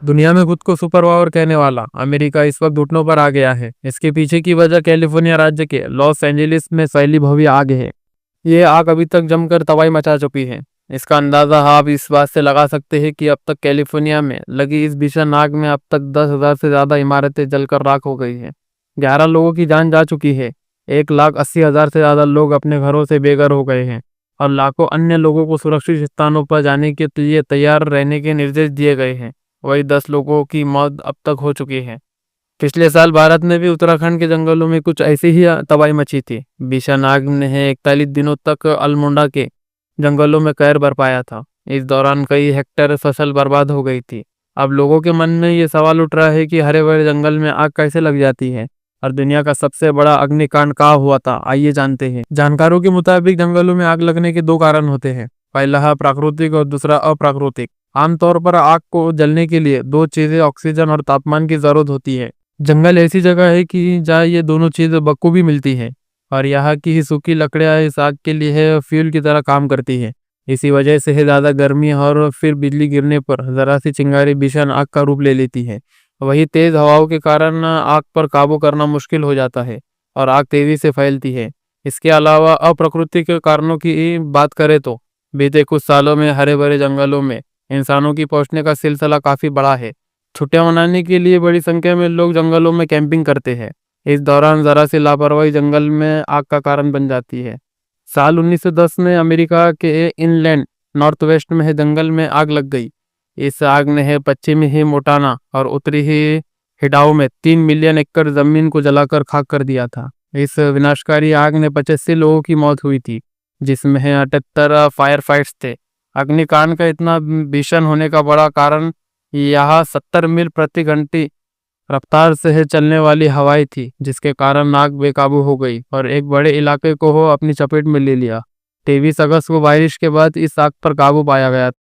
दुनिया में खुद को सुपर पावर कहने वाला अमेरिका इस वक्त घुटनों पर आ गया है। इसके पीछे की वजह कैलिफोर्निया राज्य के लॉस एंजलिस में फैली भव्य आग है। ये आग अभी तक जमकर तबाही मचा चुकी है। इसका अंदाजा आप इस बात से लगा सकते हैं कि अब तक कैलिफोर्निया में लगी इस भीषण आग में अब तक 10,000 से ज्यादा इमारतें जलकर राख हो गई हैं। 11 लोगों की जान जा चुकी है। 1,80,000 से ज्यादा लोग अपने घरों से बेघर हो गए हैं और लाखों अन्य लोगों को सुरक्षित स्थानों पर जाने के लिए तैयार रहने के निर्देश दिए गए हैं। वही 10 लोगों की मौत अब तक हो चुकी है। पिछले साल भारत में भी उत्तराखंड के जंगलों में कुछ ऐसी ही तबाही मची थी। भीषण आग ने 41 दिनों तक अल्मोड़ा के जंगलों में कहर बरपाया था। इस दौरान कई हेक्टेयर फसल बर्बाद हो गई थी। अब लोगों के मन में ये सवाल उठ रहा है कि हरे भरे जंगल में आग कैसे लग जाती है और दुनिया का सबसे बड़ा अग्निकांड कहाँ हुआ था, आइए जानते हैं। जानकारों के मुताबिक जंगलों में आग लगने के दो कारण होते हैं। पहला है प्राकृतिक और दूसरा अप्राकृतिक। आमतौर पर आग को जलने के लिए दो चीजें ऑक्सीजन और तापमान की जरूरत होती है। जंगल ऐसी जगह है कि जहाँ ये दोनों चीजें बखूबी मिलती है और यहाँ की सूखी लकड़ियाँ इस आग के लिए फ्यूल की तरह काम करती है। इसी वजह से ज्यादा गर्मी और फिर बिजली गिरने पर जरा सी चिंगारी भीषण आग का रूप ले लेती है। वही तेज हवाओं के कारण आग पर काबू करना मुश्किल हो जाता है और आग तेजी से फैलती है। इसके अलावा अप्राकृतिक कारणों की बात करें तो बीते कुछ सालों में हरे भरे जंगलों में इंसानों की पहुंचने का सिलसिला काफी बड़ा है। छुट्टियां मनाने के लिए बड़ी संख्या में लोग जंगलों में कैंपिंग करते हैं। इस दौरान जरा सी लापरवाही जंगल में आग का कारण बन जाती है। साल 1910 में अमेरिका के इनलैंड नॉर्थ वेस्ट में जंगल में आग लग गई। इस आग ने पश्चिमी ही मोटाना और उत्तरी ही हिडाओ में 3 मिलियन एकड़ जमीन को जलाकर खाक कर दिया था। इस विनाशकारी आग ने 85 लोगों की मौत हुई थी, जिसमें 78 फायर फाइट्स थे। अग्निकांड का इतना भीषण होने का बड़ा कारण यहाँ 70 मील प्रति घंटे रफ्तार से चलने वाली हवाएं थी, जिसके कारण आग बेकाबू हो गई और एक बड़े इलाके को अपनी चपेट में ले लिया। 23 अगस्त को बारिश के बाद इस आग पर काबू पाया गया।